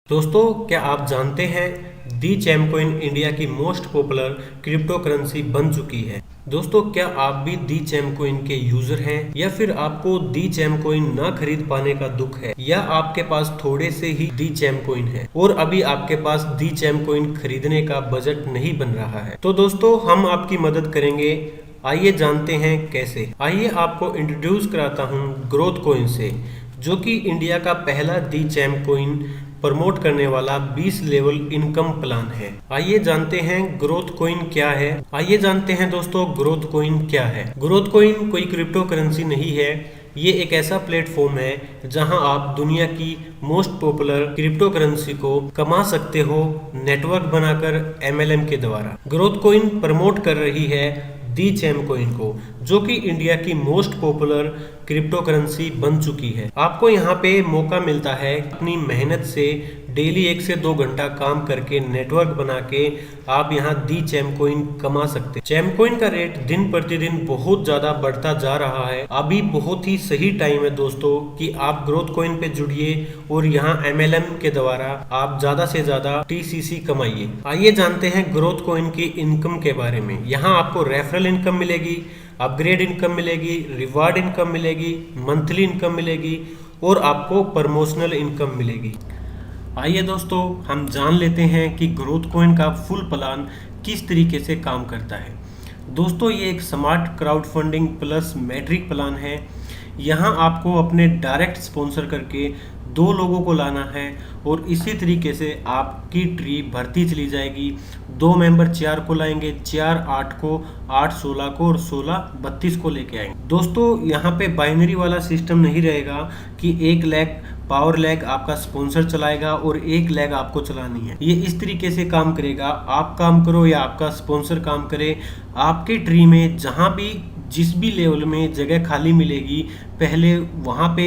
दोस्तों, क्या आप जानते हैं दी चैमकोइन इंडिया की मोस्ट पॉपुलर क्रिप्टो करेंसी बन चुकी है। दोस्तों, क्या आप भी दी चैमकोइन के यूजर हैं या फिर आपको दी चैमकोइन ना खरीद पाने का दुख है, या आपके पास थोड़े से ही दी चैमकोइन है और अभी आपके पास दी चैमकोइन खरीदने का बजट नहीं बन रहा है। तो दोस्तों, हम आपकी मदद करेंगे। आइए जानते हैं कैसे। आइए आपको इंट्रोड्यूस कराता हूँ ग्रोथ कॉइन से, जो कि इंडिया का पहला दी चैमकोइन प्रमोट करने वाला 20 लेवल इनकम प्लान है। आइए जानते हैं ग्रोथ कॉइन क्या है। आइए जानते हैं दोस्तों, ग्रोथ कॉइन क्या है। ग्रोथ कॉइन कोई क्रिप्टो करेंसी नहीं है। ये एक ऐसा प्लेटफॉर्म है जहां आप दुनिया की मोस्ट पॉपुलर क्रिप्टो करेंसी को कमा सकते हो, नेटवर्क बनाकर MLM के द्वारा। ग्रोथ कॉइन प्रमोट कर रही है दी चैमकोइन को, जो कि इंडिया की मोस्ट पॉपुलर क्रिप्टो करेंसी बन चुकी है। आपको यहाँ पे मौका मिलता है अपनी मेहनत से डेली 1 से 2 घंटा काम करके नेटवर्क बना के आप यहाँ दी चैमकोइन कमा सकते हैं। चैमकोइन का रेट दिन प्रतिदिन बहुत ज्यादा बढ़ता जा रहा है। अभी बहुत ही सही टाइम है दोस्तों कि आप ग्रोथ कॉइन पे जुड़िए और यहाँ MLM के द्वारा आप ज्यादा से ज्यादा TCC कमाइए। आइए जानते हैं ग्रोथ कॉइन की इनकम के बारे में। यहाँ आपको रेफरल इनकम मिलेगी, अपग्रेड इनकम मिलेगी, रिवार्ड इनकम मिलेगी, मंथली इनकम मिलेगी और आपको प्रमोशनल इनकम मिलेगी। आइए दोस्तों, हम जान लेते हैं कि ग्रोथ कॉइन का फुल प्लान किस तरीके से काम करता है। दोस्तों, ये एक smart crowd funding plus matrix plan है। यहाँ आपको अपने डायरेक्ट स्पॉन्सर करके 2 लोगों को लाना है और इसी तरीके से आपकी ट्री भरती चली जाएगी। 2 मेंबर 4 को लाएंगे, 4 8 को, 8 16 को और 16 32 को लेके आएंगे। दोस्तों, यहाँ पे बाइनरी वाला सिस्टम नहीं रहेगा कि 1 लेग पावर लेग आपका स्पॉन्सर चलाएगा और 1 लेग आपको चलानी है। ये इस तरीके से काम करेगा, आप काम करो या आपका स्पॉन्सर काम करे। आपके ट्री में जहाँ भी जिस भी लेवल में जगह खाली मिलेगी, पहले वहाँ पे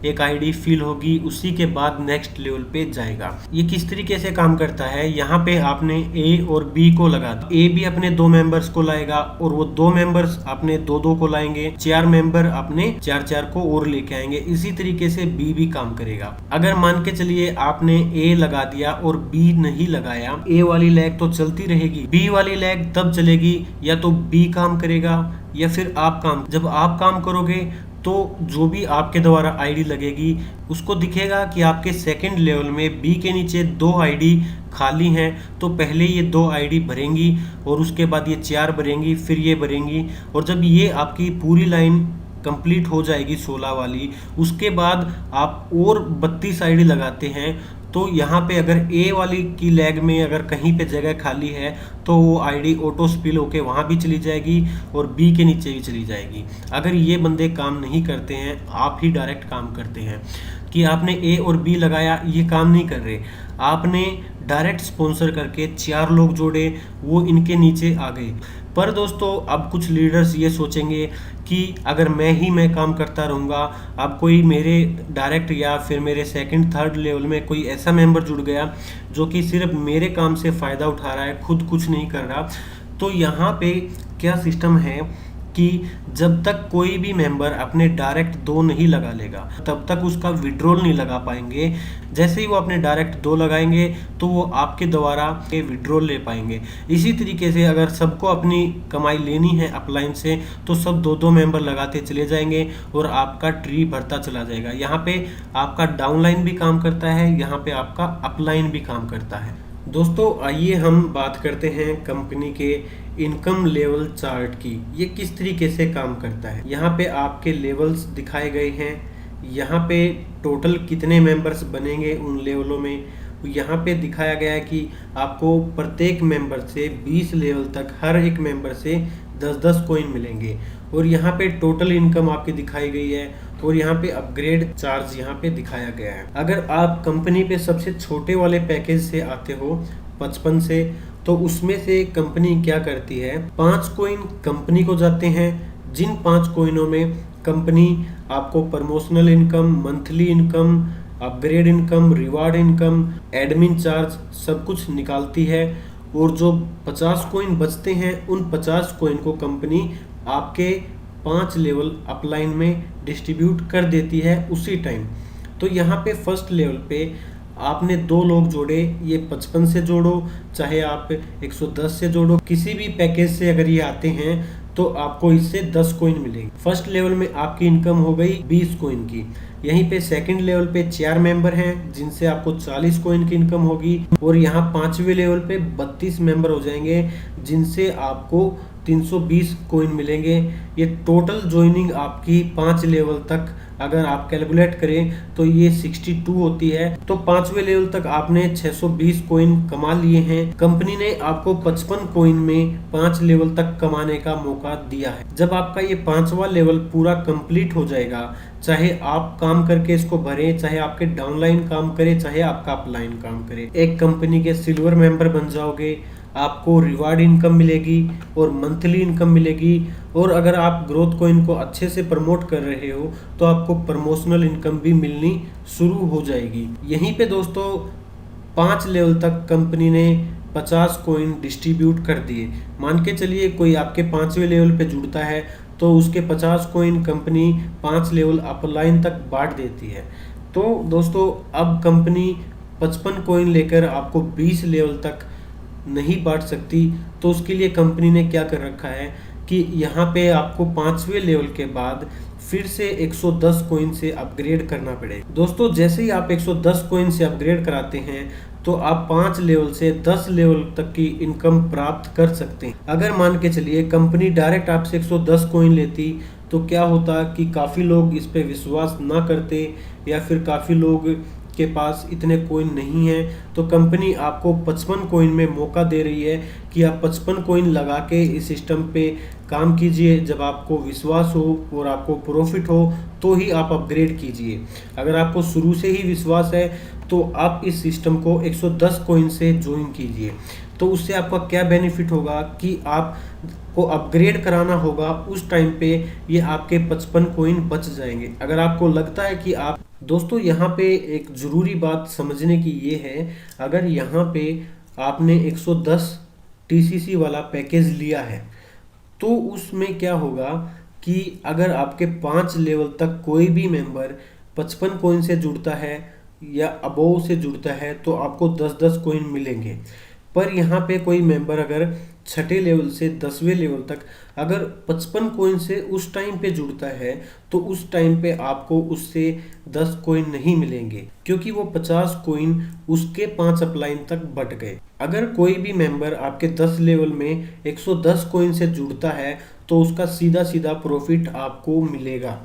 एक आईडी फिल होगी, उसी के बाद नेक्स्ट लेवल पे जाएगा। ये किस तरीके से काम करता है, यहाँ पे आपने A और B को लगा दिया। A भी अपने 2 मेंबर्स को लाएगा और वो 2 मेंबर्स अपने 2 को लाएंगे, 4 मेंबर अपने 4 को और लेके आएंगे। इसी तरीके से B भी काम करेगा। अगर मान के चलिए आपने A लगा दिया और B नहीं लगाया, A वाली लैग तो चलती रहेगी, B वाली लैग तब चलेगी या तो B काम करेगा या फिर आप काम। जब आप काम करोगे तो जो भी आपके द्वारा आईडी लगेगी उसको दिखेगा कि आपके सेकंड लेवल में B के नीचे 2 आईडी खाली हैं, तो पहले ये 2 आईडी भरेंगी और उसके बाद ये 4 भरेंगी, फिर ये भरेंगी। और जब ये आपकी पूरी लाइन कंप्लीट हो जाएगी 16 वाली, उसके बाद आप और 32 आईडी लगाते हैं। तो यहाँ पे अगर A वाली की लेग में अगर कहीं पे जगह खाली है तो वो आईडी ऑटो स्पिल होके वहाँ भी चली जाएगी और B के नीचे भी चली जाएगी। अगर ये बंदे काम नहीं करते हैं, आप ही डायरेक्ट काम करते हैं कि आपने A और B लगाया, ये काम नहीं कर रहे, आपने डायरेक्ट स्पॉन्सर करके 4 लोग जोड़े, वो इनके नीचे आ गए। पर दोस्तों, अब कुछ लीडर्स ये सोचेंगे कि अगर मैं काम करता रहूँगा, अब कोई मेरे डायरेक्ट या फिर मेरे सेकंड थर्ड लेवल में कोई ऐसा मेंबर जुड़ गया जो कि सिर्फ मेरे काम से फ़ायदा उठा रहा है, खुद कुछ नहीं कर रहा। तो यहाँ पे क्या सिस्टम है कि जब तक कोई भी मेंबर अपने डायरेक्ट 2 नहीं लगा लेगा, तब तक उसका विड्रॉल नहीं लगा पाएंगे। जैसे ही वो अपने डायरेक्ट 2 लगाएंगे तो वो आपके द्वारा विड्रॉल ले पाएंगे। इसी तरीके से अगर सबको अपनी कमाई लेनी है अपलाइन से, तो सब 2 मेंबर लगाते चले जाएंगे और आपका ट्री भरता चला जाएगा। यहाँ पे आपका डाउनलाइन भी काम करता है, यहाँ पे आपका अपलाइन भी काम करता है। दोस्तों, आइए हम बात करते हैं कंपनी के इनकम लेवल चार्ट की। ये किस तरीके से काम करता है। यहाँ पे आपके लेवल्स दिखाए गए हैं, यहाँ पे टोटल कितने मेंबर्स बनेंगे उन लेवलों में। यहाँ पे दिखाया गया है कि आपको प्रत्येक मेंबर से 20 लेवल तक हर एक मेंबर से 10-10 कॉइन मिलेंगे और यहाँ पे टोटल इनकम आपकी दिखाई गई है और यहाँ पे अपग्रेड चार्ज यहाँ पे दिखाया गया है। अगर आप कंपनी पे सबसे छोटे वाले पैकेज से आते हो 55 से, तो उसमें से कंपनी क्या करती है, 5 कॉइन कंपनी को जाते हैं, जिन 5 कॉइनों में कंपनी आपको promotional income, monthly income, upgrade income, reward income, admin charge सब कुछ निकालती है। और जो 50 कॉइन बचते हैं, उन 50 कॉइन को कंपनी आपके 5 लेवल अपलाइन में डिस्ट्रीब्यूट कर देती है उसी टाइम। तो यहाँ पे फर्स्ट लेवल पे आपने दो लोग जोड़े, ये 55 से जोड़ो चाहे आप 110 से जोड़ो, किसी भी पैकेज से अगर ये आते हैं तो आपको इससे 10 कॉइन मिलेंगे। फर्स्ट लेवल में आपकी इनकम हो गई 20 कॉइन की। यहीं पे सेकंड लेवल पे 4 मेंबर हैं जिनसे आपको 40 कॉइन की इनकम होगी, और यहाँ 5वें लेवल पे 32 मेंबर हो जाएंगे जिनसे आपको 320 कॉइन मिलेंगे। ये टोटल ज्वाइनिंग आपकी 5 लेवल तक अगर आप कैलकुलेट करें तो ये 62 होती है। तो 5वें लेवल तक आपने 620 कॉइन कमा लिए हैं। कंपनी ने आपको 55 कॉइन में 5 लेवल तक कमाने का मौका दिया है। जब आपका ये 5वां लेवल पूरा कंप्लीट हो जाएगा, चाहे आप काम करके इसको भरें, चाहे आपके डाउनलाइन काम करे, चाहे आपका अपलाइन काम करे, एक कंपनी के सिल्वर मेंबर बन जाओगे। आपको रिवार्ड इनकम मिलेगी और मंथली इनकम मिलेगी, और अगर आप ग्रोथ कॉइन को अच्छे से प्रमोट कर रहे हो तो आपको प्रमोशनल इनकम भी मिलनी शुरू हो जाएगी। यहीं पे दोस्तों 5 लेवल तक कंपनी ने 50 कॉइन डिस्ट्रीब्यूट कर दिए। मान के चलिए कोई आपके 5वें लेवल पे जुड़ता है तो उसके 50 कॉइन कंपनी 5 लेवल अपलाइन तक बांट देती है। तो दोस्तों अब कंपनी 55 कॉइन लेकर आपको 20 लेवल तक नहीं बांट सकती, तो उसके लिए कंपनी ने क्या कर रखा है कि यहाँ पे आपको 5वें लेवल के बाद फिर से 110 कॉइन से अपग्रेड करना पड़ेगा। दोस्तों जैसे ही आप 110 कॉइन से अपग्रेड कराते हैं तो आप 5 लेवल से 10 लेवल तक की इनकम प्राप्त कर सकते हैं। अगर मान के चलिए कंपनी डायरेक्ट आपसे 110 कॉइन लेती तो क्या होता कि काफ़ी लोग इस पे विश्वास ना करते, या फिर काफ़ी लोग के पास इतने कॉइन नहीं है। तो कंपनी आपको 55 कॉइन में मौका दे रही है कि आप 55 कॉइन लगा के इस सिस्टम पे काम कीजिए। जब आपको विश्वास हो और आपको प्रॉफिट हो तो ही आप अपग्रेड कीजिए। अगर आपको शुरू से ही विश्वास है तो आप इस सिस्टम को 110 कॉइन से ज्वाइन कीजिए। तो उससे आपका क्या बेनिफिट होगा कि आप को अपग्रेड कराना होगा, उस टाइम पे ये आपके 55 कॉइन बच जाएंगे। अगर आपको लगता है कि आप दोस्तों यहाँ पे एक ज़रूरी बात समझने की ये है, अगर यहाँ पे आपने 110 टीसीसी वाला पैकेज लिया है तो उसमें क्या होगा कि अगर आपके 5 लेवल तक कोई भी मेंबर 55 कॉइन से जुड़ता है या अबोव से जुड़ता है तो आपको 10-10 कॉइन मिलेंगे। पर यहाँ पे कोई मेंबर अगर 6ठे लेवल से 10वें लेवल तक अगर 55 कॉइन से उस टाइम पे जुड़ता है तो उस टाइम पे आपको उससे 10 कॉइन नहीं मिलेंगे, क्योंकि वो 50 कॉइन उसके 5 अपलाइन तक बट गए। अगर कोई भी मेंबर आपके 10 लेवल में 110 कॉइन से जुड़ता है तो उसका सीधा सीधा प्रॉफिट आपको मिलेगा,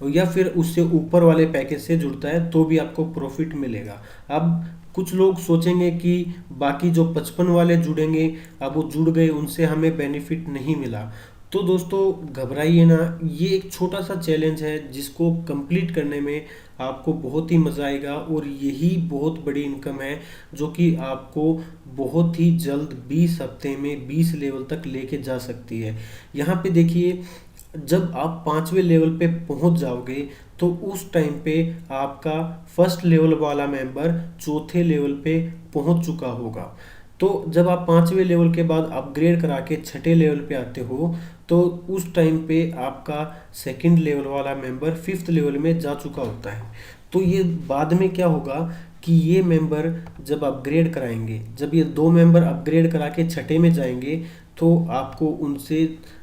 या फिर उससे ऊपर वाले पैकेज से जुड़ता है तो भी आपको प्रॉफिट मिलेगा। अब कुछ लोग सोचेंगे कि बाकी जो 55 वाले जुड़ेंगे, अब वो जुड़ गए उनसे हमें बेनिफिट नहीं मिला। तो दोस्तों घबराइए ना, ये एक छोटा सा चैलेंज है जिसको कंप्लीट करने में आपको बहुत ही मज़ा आएगा, और यही बहुत बड़ी इनकम है जो कि आपको बहुत ही जल्द 20 हफ्ते में 20 लेवल तक लेके जा सकती है। यहाँ पे देखिए, जब आप 5वें लेवल पे पहुंच जाओगे तो उस टाइम पे आपका फर्स्ट लेवल वाला मेंबर 4थे लेवल पे पहुंच चुका होगा। तो जब आप 5वें लेवल के बाद अपग्रेड करा के 6ठे लेवल पे आते हो तो उस टाइम पे आपका सेकंड लेवल वाला मेंबर 5th लेवल में जा चुका होता है। तो ये बाद में क्या होगा कि ये मेंबर जब अपग्रेड कराएंगे, जब ये 2 मेंबर अपग्रेड करा के 6ठे में जाएंगे तो आपको उनसे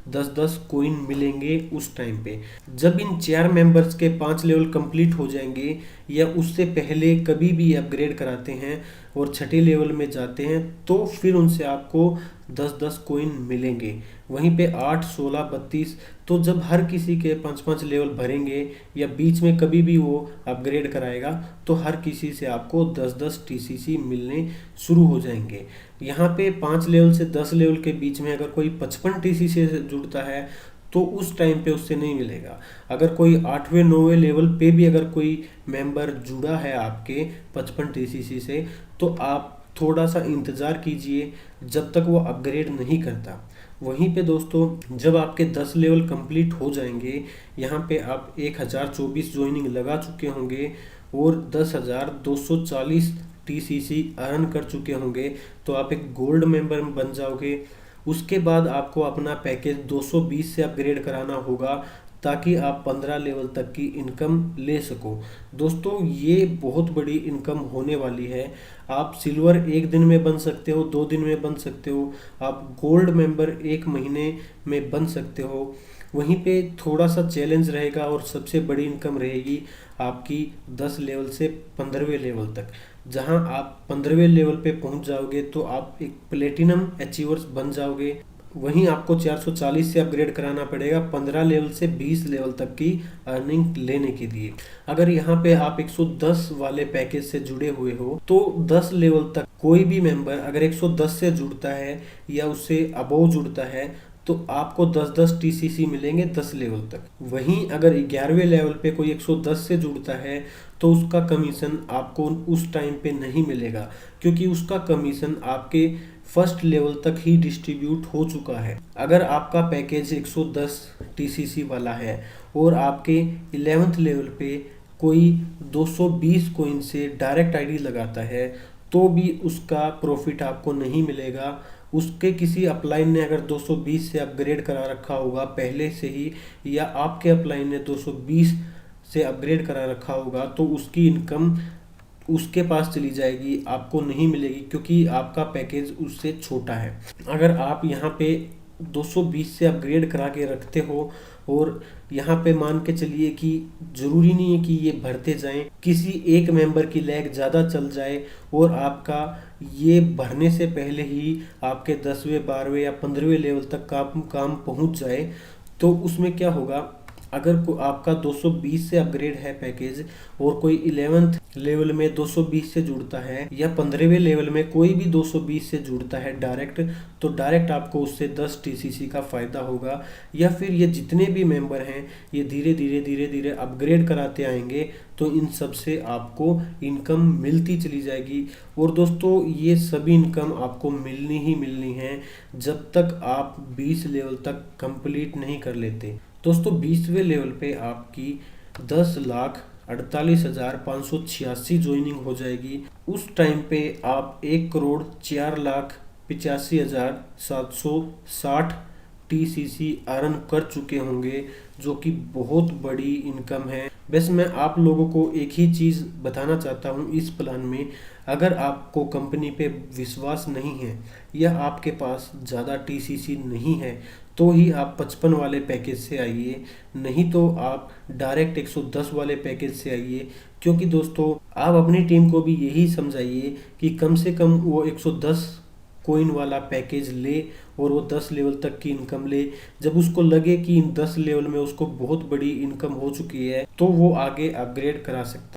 10-10 कॉइन मिलेंगे उस टाइम पे। जब इन 4 मेंबर्स के 5 लेवल कंप्लीट हो जाएंगे या उससे पहले कभी भी अपग्रेड कराते हैं और 6ठे लेवल में जाते हैं तो फिर उनसे आपको 10-10 कॉइन मिलेंगे। वहीं पे 8, 16, 32, तो जब हर किसी के 5-5 लेवल भरेंगे या बीच में कभी भी वो अपग्रेड कराएगा तो हर किसी से आपको 10-10 टीसीसी मिलने शुरू हो जाएंगे। यहाँ पे 5 लेवल से 10 लेवल के बीच में अगर कोई 55 टीसीसी से जुड़ता है तो उस टाइम पे उससे नहीं मिलेगा। अगर कोई 8वें 9वें लेवल पे भी अगर कोई मेंबर जुड़ा है आपके 55 टीसीसी से तो आप थोड़ा सा इंतज़ार कीजिए जब तक वो अपग्रेड नहीं करता। वहीं पे दोस्तों जब आपके 10 लेवल कंप्लीट हो जाएंगे, यहाँ पे आप 1024 ज्वाइनिंग लगा चुके होंगे और 10,240 टीसीसी अर्न कर चुके होंगे तो आप एक गोल्ड मेंबर बन जाओगे। उसके बाद आपको अपना पैकेज 220 से अपग्रेड कराना होगा ताकि आप 15 लेवल तक की इनकम ले सको। दोस्तों ये बहुत बड़ी इनकम होने वाली है। आप सिल्वर एक दिन में बन सकते हो, 2 दिन में बन सकते हो, आप गोल्ड मेंबर 1 महीने में बन सकते हो। वहीं पे थोड़ा सा चैलेंज रहेगा और सबसे बड़ी इनकम रहेगी आपकी 10 लेवल से 15वें लेवल तक। जहां आप 15वें लेवल पे पहुंच जाओगे तो आप एक प्लेटिनम अचीवर्स बन जाओगे। वहीं आपको 440 से अपग्रेड कराना पड़ेगा 15 लेवल से 20 लेवल तक की अर्निंग लेने के लिए। अगर यहाँ पे आप 110 वाले पैकेज से जुड़े हुए हो तो 10 लेवल तक कोई भी मेंबर अगर 110 से जुड़ता है या उससे अबव जुड़ता है तो आपको 10-10 टीसीसी मिलेंगे 10 लेवल तक। वहीं अगर 11वें लेवल पे कोई 110 से जुड़ता है तो उसका कमीशन आपको उस टाइम पे नहीं मिलेगा, क्योंकि उसका कमीशन आपके फर्स्ट लेवल तक ही डिस्ट्रीब्यूट हो चुका है। अगर आपका पैकेज 110 टीसीसी वाला है और आपके 11th लेवल पे कोई 220 कोइन से डायरेक्ट आईडी लगाता है तो भी उसका प्रॉफिट आपको नहीं मिलेगा। उसके किसी अपलाइन ने अगर 220 से अपग्रेड करा रखा होगा पहले से ही, या आपके अपलाइन ने 220 से अपग्रेड करा रखा होगा, तो उसकी इनकम उसके पास चली जाएगी, आपको नहीं मिलेगी, क्योंकि आपका पैकेज उससे छोटा है। अगर आप यहाँ पे 220 से अपग्रेड करा के रखते हो और यहाँ पे मान के चलिए कि ज़रूरी नहीं है कि ये भरते जाएं, किसी एक मेंबर की लैग ज़्यादा चल जाए और आपका ये भरने से पहले ही आपके 10वें 12वें या 15वें लेवल तक का काम पहुँच जाए, तो उसमें क्या होगा, अगर आपका 220 से अपग्रेड है पैकेज और कोई 11th लेवल में 220 से जुड़ता है या 15वें लेवल में कोई भी 220 से जुड़ता है डायरेक्ट, तो डायरेक्ट आपको उससे 10 टीसीसी का फ़ायदा होगा। या फिर ये जितने भी मेंबर हैं ये धीरे धीरे अपग्रेड कराते आएंगे तो इन सब से आपको इनकम मिलती चली जाएगी। और दोस्तों ये सभी इनकम आपको मिलनी ही मिलनी है जब तक आप 20 लेवल तक कंप्लीट नहीं कर लेते। दोस्तों 20वें लेवल पे आपकी 10,48,586 ज्वाइनिंग हो जाएगी। उस टाइम पे आप 1,04,85,760 टीसीसी अर्न कर चुके होंगे, जो कि बहुत बड़ी इनकम है। बस मैं आप लोगों को एक ही चीज़ बताना चाहता हूँ इस प्लान में, अगर आपको कंपनी पे विश्वास नहीं है या आपके पास ज़्यादा टीसीसी नहीं है तो ही आप 55 वाले पैकेज से आइए, नहीं तो आप डायरेक्ट 110 वाले पैकेज से आइए। क्योंकि दोस्तों आप अपनी टीम को भी यही समझाइए कि कम से कम वो 110 कोइन वाला पैकेज ले और वो 10 लेवल तक की इनकम ले। जब उसको लगे कि इन 10 लेवल में उसको बहुत बड़ी इनकम हो चुकी है तो वो आगे अपग्रेड करा सकता है।